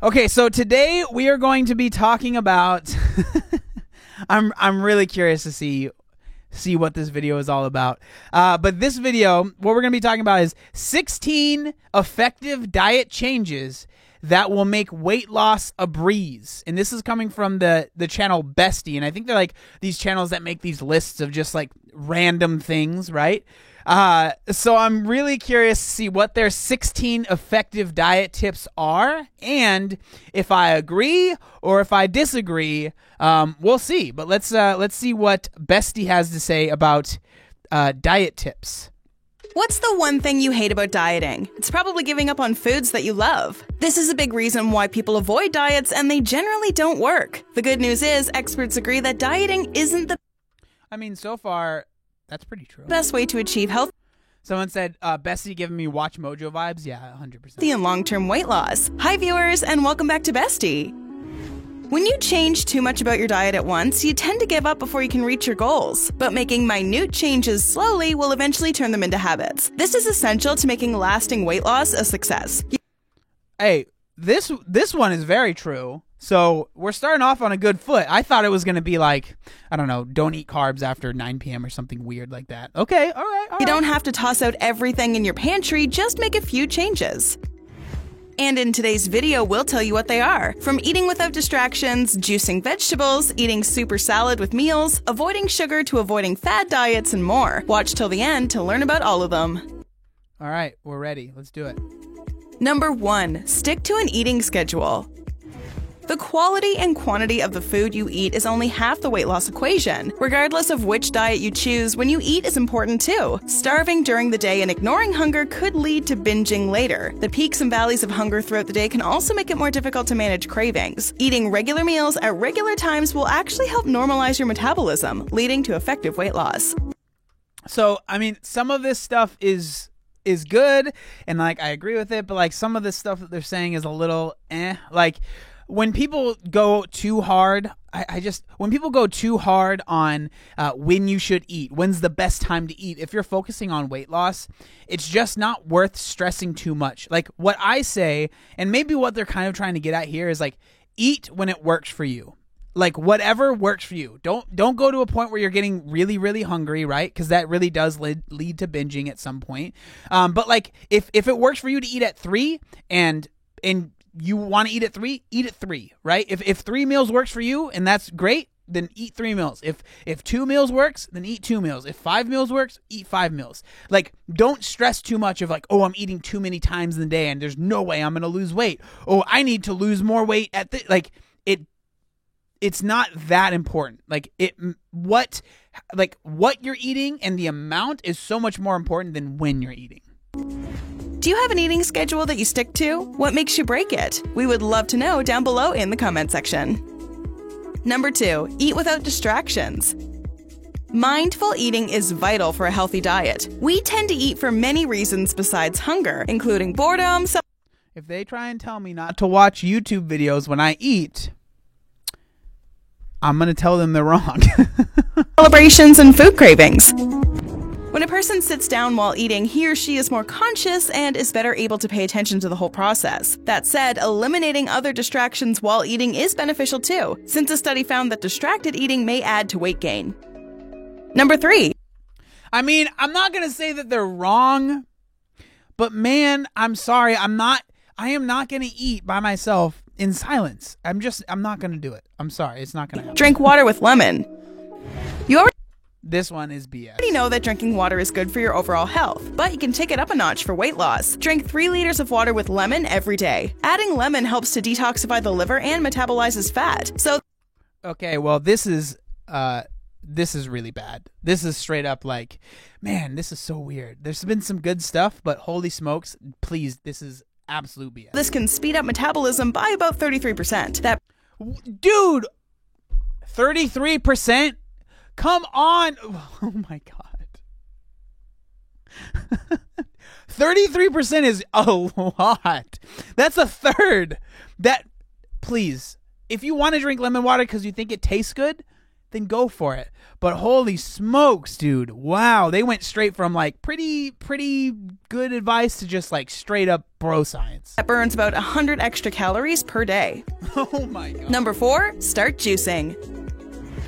Okay, so today we are going to be talking about I'm really curious to see what this video is all about. But this video, what we're going to be talking about is 16 effective diet changes that will make weight loss a breeze. And this is coming from the channel Bestie. And I think they're like these channels that make these lists of just like random things, right? So I'm really curious to see what their 16 effective diet tips are. And if I agree or if I disagree, we'll see. But let's see what Bestie has to say about diet tips. What's the one thing you hate about dieting? It's probably giving up on foods that you love. This is a big reason why people avoid diets and they generally don't work. The good news is, experts agree that dieting isn't the so far, that's pretty true. best way to achieve health. Someone said, Bestie giving me Watch Mojo vibes. Yeah, 100%. And long-term weight loss. Hi viewers, and welcome back to Bestie. When you change too much about your diet at once, you tend to give up before you can reach your goals. But making minute changes slowly will eventually turn them into habits. This is essential to making lasting weight loss a success. Hey, this one is very true. So we're starting off on a good foot. I thought it was going to be like, I don't know, don't eat carbs after 9 p.m. or something weird like that. Okay, all right. You don't have to toss out everything in your pantry, just make a few changes. And in today's video, we'll tell you what they are. From eating without distractions, juicing vegetables, eating super salad with meals, avoiding sugar to avoiding fad diets, and more. Watch till the end to learn about all of them. All right, we're ready. Let's do it. Number 1. Stick to an eating schedule. The quality and quantity of the food you eat is only half the weight loss equation. Regardless of which diet you choose, when you eat is important too. Starving during the day and ignoring hunger could lead to binging later. The peaks and valleys of hunger throughout the day can also make it more difficult to manage cravings. Eating regular meals at regular times will actually help normalize your metabolism, leading to effective weight loss. So, some of this stuff is good, and like I agree with it, but like some of this stuff that they're saying is a little like when people go too hard, when people go too hard on when you should eat, when's the best time to eat, if you're focusing on weight loss, it's just not worth stressing too much. Like what I say, and maybe what they're kind of trying to get at here is like, eat when it works for you. Like whatever works for you. Don't go to a point where you're getting really, really hungry, right? Because that really does lead to binging at some point. But like if it works for you to eat at 3 and you want to eat at 3, eat at 3, right? If 3 meals works for you and that's great, then eat 3 meals. If 2 meals works, then eat 2 meals. If 5 meals works, eat 5 meals. Like, don't stress too much of like, oh, I'm eating too many times in the day and there's no way I'm going to lose weight. Oh, I need to lose more weight at it's not that important. Like what you're eating and the amount is so much more important than when you're eating. Do you have an eating schedule that you stick to? What makes you break it? We would love to know down below in the comment section. Number 2, eat without distractions. Mindful eating is vital for a healthy diet. We tend to eat for many reasons besides hunger, including boredom. If they try and tell me not to watch YouTube videos when I eat, I'm going to tell them they're wrong. Celebrations and food cravings. When a person sits down while eating, he or she is more conscious and is better able to pay attention to the whole process. That said, eliminating other distractions while eating is beneficial too, since a study found that distracted eating may add to weight gain. Number 3. I'm not going to say that they're wrong, but man, I'm sorry. I am not going to eat by myself in silence. I'm not going to do it. I'm sorry. It's not going to happen. Drink water with lemon. This one is BS. You already know that drinking water is good for your overall health, but you can take it up a notch for weight loss. Drink 3 liters of water with lemon every day. Adding lemon helps to detoxify the liver and metabolizes fat. Okay, well, this is really bad. This is straight up like, man, this is so weird. There's been some good stuff, but holy smokes, please, this is absolute BS. This can speed up metabolism by about 33%. Dude, 33%? Come on. Oh my God. 33% is a lot. That's a third. Please, if you want to drink lemon water because you think it tastes good, then go for it. But holy smokes, dude. Wow. They went straight from like pretty good advice to just like straight up bro science. That burns about 100 extra calories per day. Oh my God. Number 4, start juicing.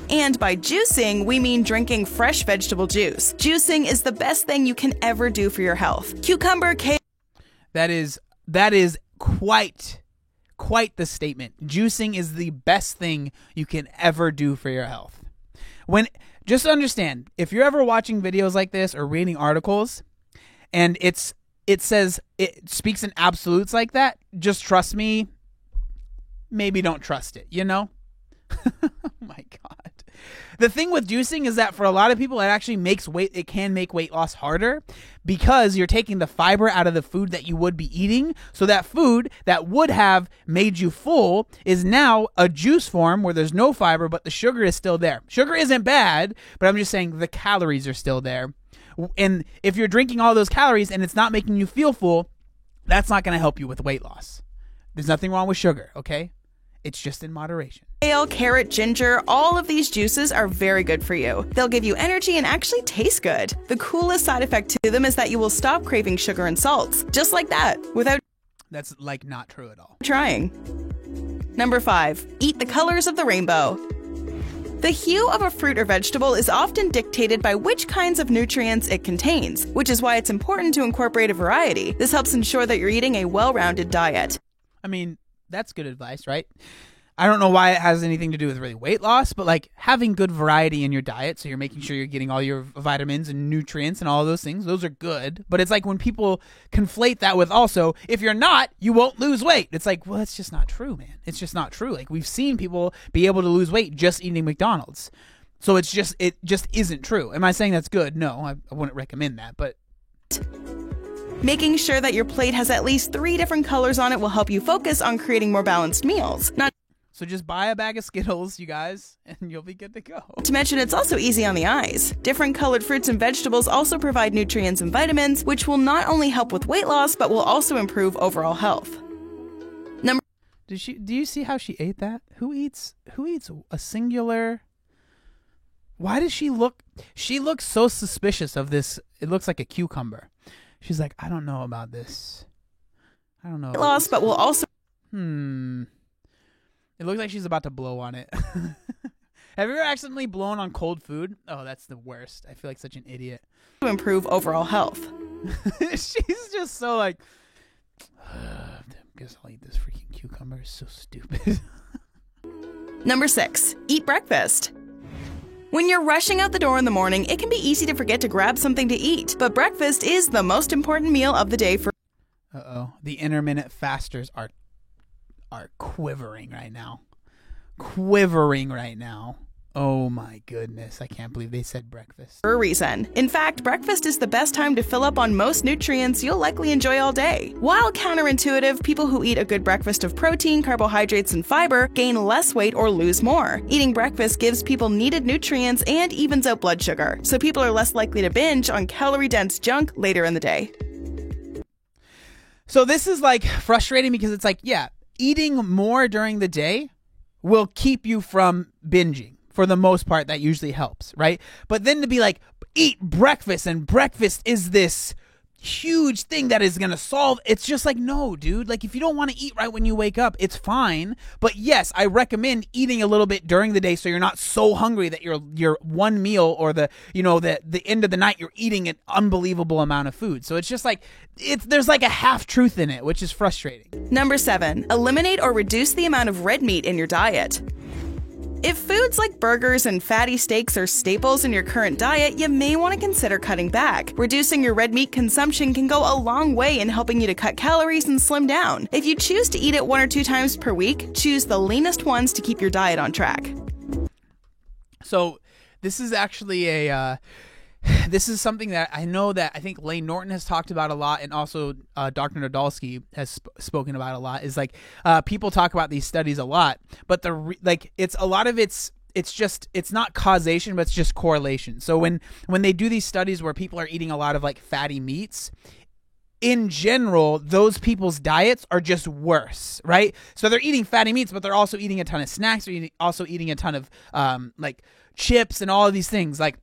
And by juicing, we mean drinking fresh vegetable juice. Juicing is the best thing you can ever do for your health. Cucumber, kale. That is quite the statement. Juicing is the best thing you can ever do for your health. Just understand, if you're ever watching videos like this or reading articles and it says it speaks in absolutes like that, just trust me, maybe don't trust it, you know? Oh my God. The thing with juicing is that for a lot of people, it can make weight loss harder because you're taking the fiber out of the food that you would be eating. So that food that would have made you full is now a juice form where there's no fiber, but the sugar is still there. Sugar isn't bad, but I'm just saying the calories are still there. And if you're drinking all those calories and it's not making you feel full, that's not going to help you with weight loss. There's nothing wrong with sugar, okay? It's just in moderation. Kale, carrot, ginger, all of these juices are very good for you. They'll give you energy and actually taste good. The coolest side effect to them is that you will stop craving sugar and salts, just like that, without That's like not true at all. trying. Number 5, eat the colors of the rainbow. The hue of a fruit or vegetable is often dictated by which kinds of nutrients it contains, which is why it's important to incorporate a variety. This helps ensure that you're eating a well-rounded diet. I mean, that's good advice, right? I don't know why it has anything to do with really weight loss, but like having good variety in your diet, so you're making sure you're getting all your vitamins and nutrients and all those things, those are good. But it's like when people conflate that with also, if you're not, you won't lose weight. It's like, well, that's just not true, man. It's just not true. Like we've seen people be able to lose weight just eating McDonald's. So it just isn't true. Am I saying that's good? No, I wouldn't recommend that, but Making sure that your plate has at least 3 different colors on it will help you focus on creating more balanced meals. Not so just buy a bag of Skittles, you guys, and you'll be good to go. to mention it's also easy on the eyes. Different colored fruits and vegetables also provide nutrients and vitamins, which will not only help with weight loss, but will also improve overall health. Do you see how she ate that? Who eats a singular? Why does she look so suspicious of this? It looks like a cucumber. She's like, I don't know about this. I don't know. Weight loss, but will also It looks like she's about to blow on it. Have you ever accidentally blown on cold food? Oh, that's the worst. I feel like such an idiot. improve overall health. She's just so like, guess I'll eat this freaking cucumber. It's so stupid. Number 6, eat breakfast. When you're rushing out the door in the morning, it can be easy to forget to grab something to eat, but breakfast is the most important meal of the day for The intermittent fasters are quivering right now. Quivering right now. Oh my goodness. I can't believe they said breakfast. a reason. In fact, breakfast is the best time to fill up on most nutrients you'll likely enjoy all day. While counterintuitive, people who eat a good breakfast of protein, carbohydrates, and fiber gain less weight or lose more. Eating breakfast gives people needed nutrients and evens out blood sugar, so people are less likely to binge on calorie-dense junk later in the day. So this is like frustrating because it's like, yeah, eating more during the day will keep you from binging. For the most part, that usually helps, right? But then to be like, eat breakfast, and breakfast is this huge thing that is going to solve. It's just like, no, dude. Like, if you don't want to eat right when you wake up, it's fine. But yes, I recommend eating a little bit during the day so you're not so hungry that your one meal or the end of the night you're eating an unbelievable amount of food. So it's just like there's like a half truth in it, which is frustrating. Number 7, eliminate or reduce the amount of red meat in your diet. If foods like burgers and fatty steaks are staples in your current diet, you may want to consider cutting back. Reducing your red meat consumption can go a long way in helping you to cut calories and slim down. If you choose to eat it 1 or 2 times per week, choose the leanest ones to keep your diet on track. So this is actually this is something that I think Layne Norton has talked about a lot, and also Dr. Nadolsky has spoken about a lot. Is like people talk about these studies a lot, but it's not causation, but it's just correlation. So when they do these studies where people are eating a lot of like fatty meats, in general, those people's diets are just worse, right? So they're eating fatty meats, but they're also eating a ton of snacks. They're also eating a ton of like chips and all of these things. Like,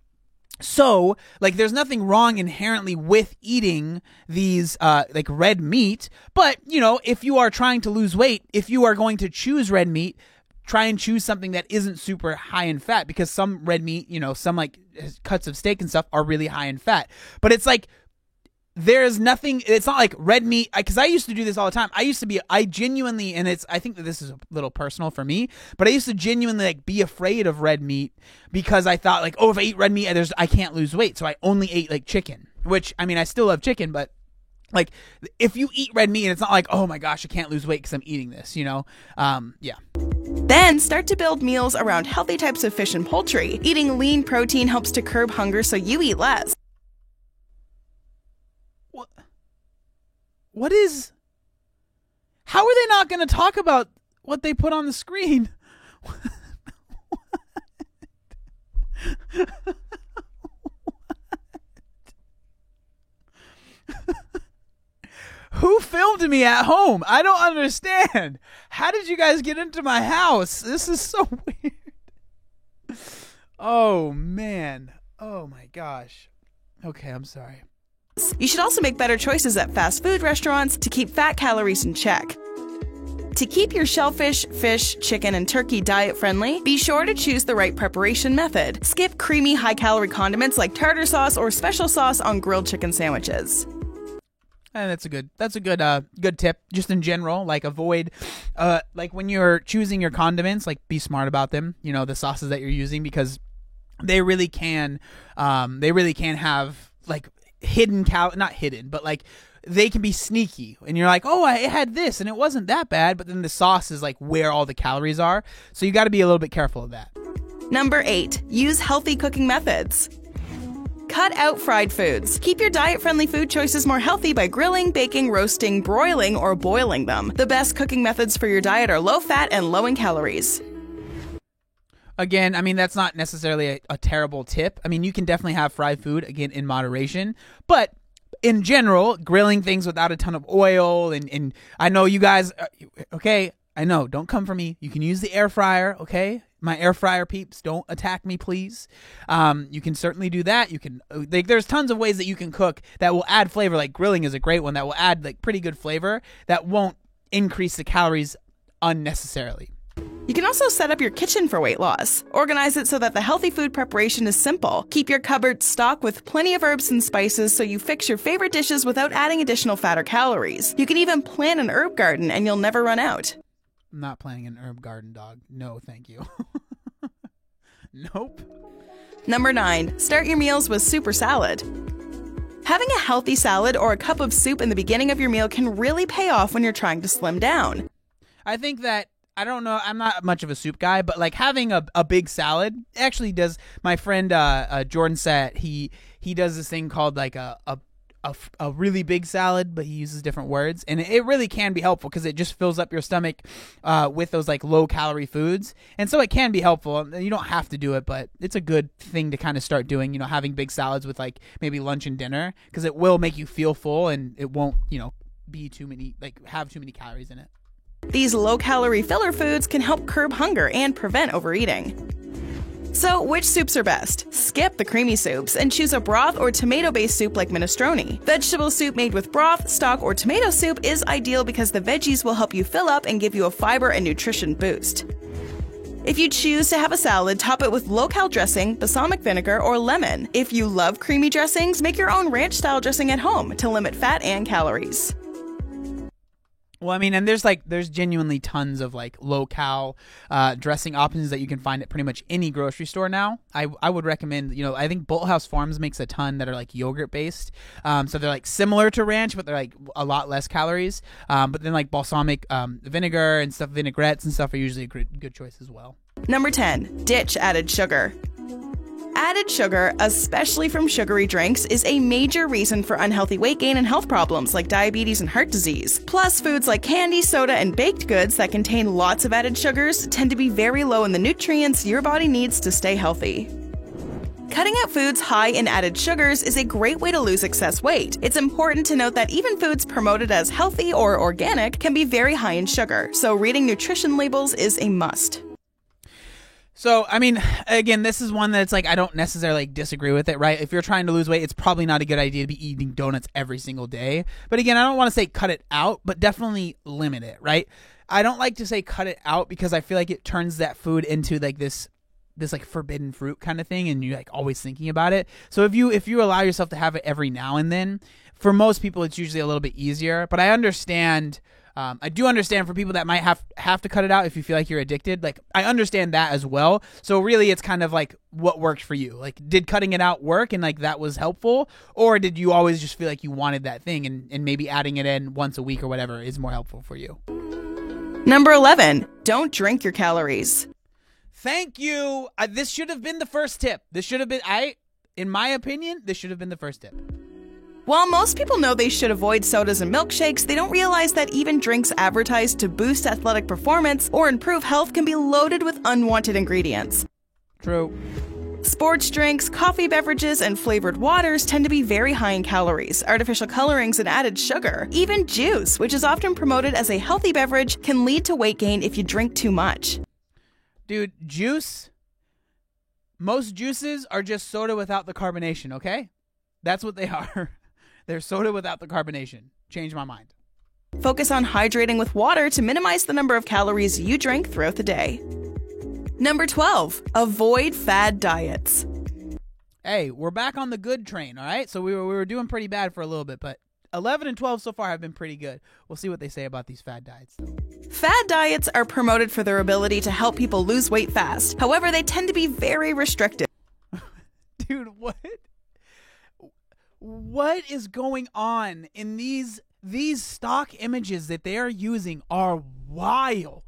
so, like, there's nothing wrong inherently with eating these, like, red meat. But, you know, if you are trying to lose weight, if you are going to choose red meat, try and choose something that isn't super high in fat, because some red meat, you know, some, like, cuts of steak and stuff are really high in fat. But it's like, there's nothing, it's not like red meat, because I used to do this all the time. I genuinely, and I think that this is a little personal for me, but I used to genuinely, like, be afraid of red meat because I thought, like, oh, if I eat red meat, I can't lose weight. So I only ate, like, chicken, which, I mean, I still love chicken, but, like, if you eat red meat, it's not like, oh my gosh, I can't lose weight because I'm eating this, you know? Yeah. Then start to build meals around healthy types of fish and poultry. Eating lean protein helps to curb hunger so you eat less. What is... How are they not going to talk about what they put on the screen? Who filmed me at home? I don't understand. How did you guys get into my house? This is so weird. Oh, man. Oh, my gosh. Okay, I'm sorry. You should also make better choices at fast food restaurants to keep fat calories in check. To keep your shellfish, fish, chicken, and turkey diet-friendly, be sure to choose the right preparation method. Skip creamy, high-calorie condiments like tartar sauce or special sauce on grilled chicken sandwiches. And that's a good tip. Just in general, like, avoid, like, when you're choosing your condiments, like, be smart about them. You know, the sauces that you're using, because they really can have, like, not hidden, but, like, they can be sneaky, and you're like, oh, I had this and it wasn't that bad, but then the sauce is, like, where all the calories are. So you got to be a little bit careful of that. Number 8, use healthy cooking methods. Cut out fried foods. Keep your diet-friendly food choices more healthy by grilling, baking, roasting, broiling, or boiling them. The best cooking methods for your diet are low-fat and low in calories. Again, I mean, that's not necessarily a terrible tip. I mean, you can definitely have fried food, again, in moderation. But in general, grilling things without a ton of oil, and I know you guys, okay, I know, don't come for me. You can use the air fryer, okay? My air fryer peeps, don't attack me, please. You can certainly do that. You can, like, there's tons of ways that you can cook that will add flavor. Like, grilling is a great one that will add, like, pretty good flavor that won't increase the calories unnecessarily. You can also set up your kitchen for weight loss. Organize it so that the healthy food preparation is simple. Keep your cupboard stocked with plenty of herbs and spices so you fix your favorite dishes without adding additional fat or calories. You can even plant an herb garden and you'll never run out. I'm not planning an herb garden, dog. No, thank you. Nope. Number 9, start your meals with soup or salad. Having a healthy salad or a cup of soup in the beginning of your meal can really pay off when you're trying to slim down. I think that, I don't know, I'm not much of a soup guy, but, like, having a big salad actually does. My friend Jordan said he does this thing called, like, a really big salad, but he uses different words, and it really can be helpful because it just fills up your stomach with those, like, low calorie foods, and so it can be helpful. You don't have to do it, but it's a good thing to kind of start doing, you know, having big salads with, like, maybe lunch and dinner, because it will make you feel full and it won't, you know, be too many, like, have too many calories in it. These low-calorie filler foods can help curb hunger and prevent overeating. So, which soups are best? Skip the creamy soups and choose a broth or tomato-based soup like minestrone. Vegetable soup made with broth, stock, or tomato soup is ideal because the veggies will help you fill up and give you a fiber and nutrition boost. If you choose to have a salad, top it with low-cal dressing, balsamic vinegar, or lemon. If you love creamy dressings, make your own ranch-style dressing at home to limit fat and calories. Well, I mean, and there's genuinely tons of, like, low-cal dressing options that you can find at pretty much any grocery store now. I would recommend, you know, I think Bolthouse Farms makes a ton that are, like, yogurt-based. So they're, like, similar to ranch, but they're, like, a lot less calories. But then, like, balsamic vinegar and stuff, vinaigrettes and stuff are usually a good choice as well. Number 10, ditch added sugar. Added sugar, especially from sugary drinks, is a major reason for unhealthy weight gain and health problems like diabetes and heart disease. Plus, foods like candy, soda, and baked goods that contain lots of added sugars tend to be very low in the nutrients your body needs to stay healthy. Cutting out foods high in added sugars is a great way to lose excess weight. It's important to note that even foods promoted as healthy or organic can be very high in sugar, so reading nutrition labels is a must. So, I mean, again, this is one that's like I don't necessarily like disagree with it, right? If you're trying to lose weight, it's probably not a good idea to be eating donuts every single day. But again, I don't want to say cut it out, but definitely limit it, right? I don't like to say cut it out because I feel like it turns that food into like this like forbidden fruit kind of thing, and you're like always thinking about it. So if you allow yourself to have it every now and then, for most people it's usually a little bit easier. But I understand. I do understand for people that might have to cut it out if you feel like you're addicted. Like, I understand that as well. So really it's kind of like what worked for you. Like, did cutting it out work and like that was helpful? Or did you always just feel like you wanted that thing and maybe adding it in once a week or whatever is more helpful for you? Number 11, don't drink your calories. Thank you. This should have been the first tip. This should have been, in my opinion, this should have been the first tip. While most people know they should avoid sodas and milkshakes, they don't realize that even drinks advertised to boost athletic performance or improve health can be loaded with unwanted ingredients. True. Sports drinks, coffee beverages, and flavored waters tend to be very high in calories, artificial colorings, and added sugar. Even juice, which is often promoted as a healthy beverage, can lead to weight gain if you drink too much. Dude, juice, most juices are just soda without the carbonation, okay? That's what they are. They're soda without the carbonation. Change my mind. Focus on hydrating with water to minimize the number of calories you drink throughout the day. Number 12, avoid fad diets. Hey, we're back on the good train, all right? So we were doing pretty bad for a little bit, but 11 and 12 so far have been pretty good. We'll see what they say about these fad diets. Fad diets are promoted for their ability to help people lose weight fast. However, they tend to be very restrictive. Dude, what? What is going on in these stock images that they are using are wild.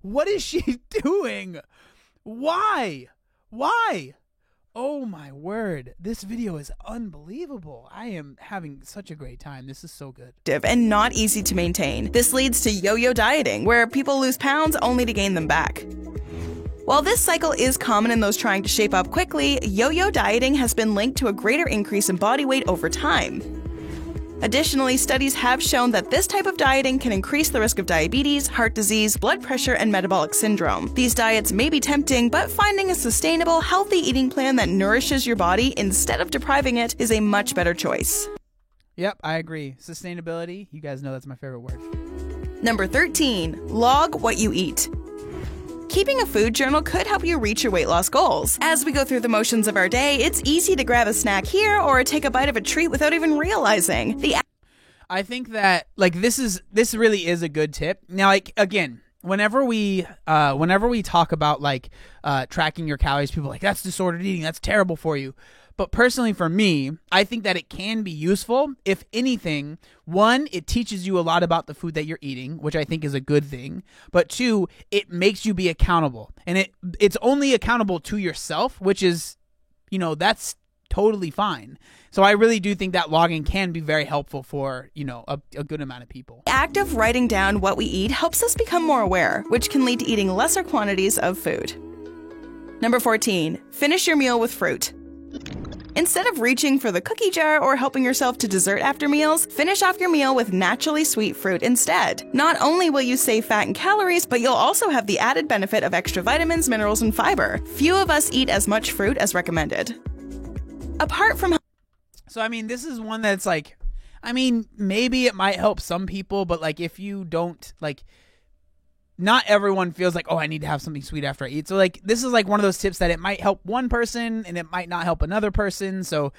What is she doing? Why? Oh my word. This video is unbelievable. I am having such a great time. This is so good. And not easy to maintain. This leads to yo-yo dieting, where people lose pounds only to gain them back. While this cycle is common in those trying to shape up quickly, yo-yo dieting has been linked to a greater increase in body weight over time. Additionally, studies have shown that this type of dieting can increase the risk of diabetes, heart disease, blood pressure, and metabolic syndrome. These diets may be tempting, but finding a sustainable, healthy eating plan that nourishes your body instead of depriving it is a much better choice. Yep, I agree. Sustainability, you guys know that's my favorite word. Number 13, log what you eat. Keeping a food journal could help you reach your weight loss goals. As we go through the motions of our day, it's easy to grab a snack here or take a bite of a treat without even realizing. I think that like this really is a good tip. Now, like again, whenever we talk about like tracking your calories, people are like, that's disordered eating, that's terrible for you. But personally for me, I think that it can be useful. If anything, one, it teaches you a lot about the food that you're eating, which I think is a good thing. But two, it makes you be accountable. And it's only accountable to yourself, which is, that's totally fine. So I really do think that logging can be very helpful for, a good amount of people. The act of writing down what we eat helps us become more aware, which can lead to eating lesser quantities of food. Number 14, finish your meal with fruit. Instead of reaching for the cookie jar or helping yourself to dessert after meals, finish off your meal with naturally sweet fruit instead. Not only will you save fat and calories, but you'll also have the added benefit of extra vitamins, minerals, and fiber. Few of us eat as much fruit as recommended. Apart from... So, I mean, this is one that's like, maybe it might help some people, but like if you don't, like... Not everyone feels like, oh, I need to have something sweet after I eat. So, like, this is like one of those tips that it might help one person and it might not help another person. So,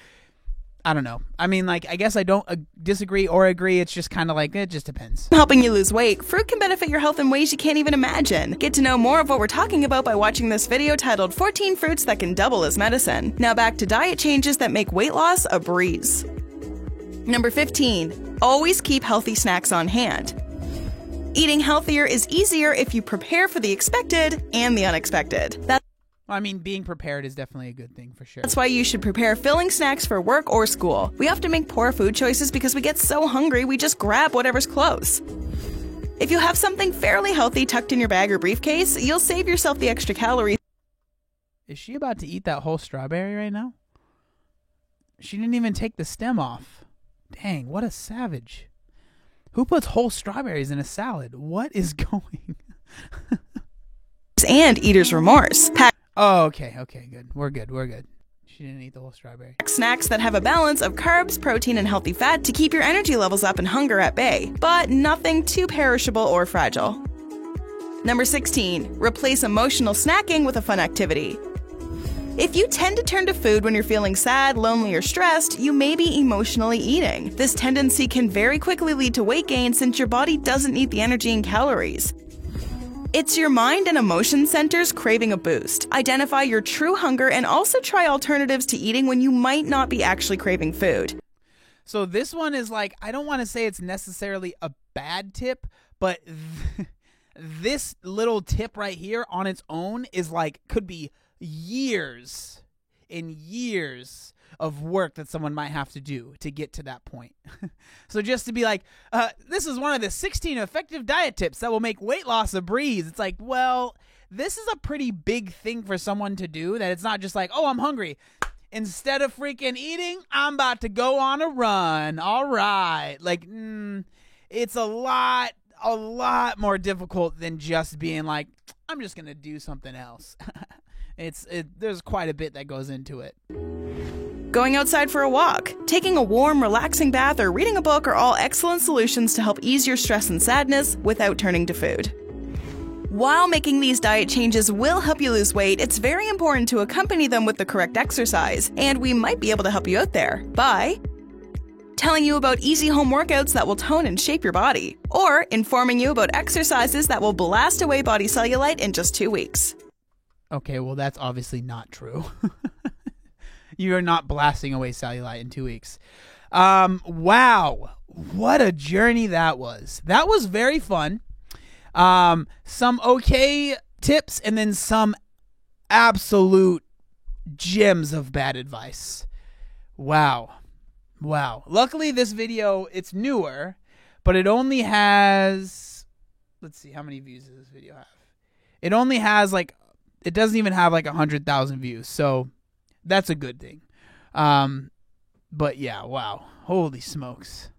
I don't know. I guess I don't disagree or agree. It's just kind of like, it just depends. Helping you lose weight, fruit can benefit your health in ways you can't even imagine. Get to know more of what we're talking about by watching this video titled 14 Fruits That Can Double as Medicine. Now back to diet changes that make weight loss a breeze. Number 15, always keep healthy snacks on hand. Eating healthier is easier if you prepare for the expected and the unexpected. Being prepared is definitely a good thing for sure. That's why you should prepare filling snacks for work or school. We often make poor food choices because we get so hungry we just grab whatever's close. If you have something fairly healthy tucked in your bag or briefcase, you'll save yourself the extra calories. Is she about to eat that whole strawberry right now? She didn't even take the stem off. Dang, what a savage. Who puts whole strawberries in a salad? What is going? And eater's remorse. Oh, okay, good. We're good. She didn't eat the whole strawberry. Snacks that have a balance of carbs, protein, and healthy fat to keep your energy levels up and hunger at bay, but nothing too perishable or fragile. Number 16, replace emotional snacking with a fun activity. If you tend to turn to food when you're feeling sad, lonely, or stressed, you may be emotionally eating. This tendency can very quickly lead to weight gain since your body doesn't need the energy and calories. It's your mind and emotion centers craving a boost. Identify your true hunger and also try alternatives to eating when you might not be actually craving food. So this one is like, I don't want to say it's necessarily a bad tip, but this little tip right here on its own is like, could be years and years of work that someone might have to do to get to that point. So just to be like, this is one of the 16 effective diet tips that will make weight loss a breeze. It's like, well, this is a pretty big thing for someone to do, that it's not just like, oh, I'm hungry. Instead of freaking eating, I'm about to go on a run. All right. Like, it's a lot more difficult than just being like, I'm just going to do something else. There's quite a bit that goes into it. Going outside for a walk, taking a warm, relaxing bath, or reading a book are all excellent solutions to help ease your stress and sadness without turning to food. While making these diet changes will help you lose weight, it's very important to accompany them with the correct exercise, and we might be able to help you out there by telling you about easy home workouts that will tone and shape your body, or informing you about exercises that will blast away body cellulite in just 2 weeks. Okay, well, that's obviously not true. You are not blasting away cellulite in 2 weeks. Wow. What a journey that was. That was very fun. Some okay tips and then some absolute gems of bad advice. Wow. Luckily, this video, it's newer, but it only has, let's see, how many views does this video have? It only has it doesn't even have 100,000 views. So that's a good thing. But yeah, wow. Holy smokes.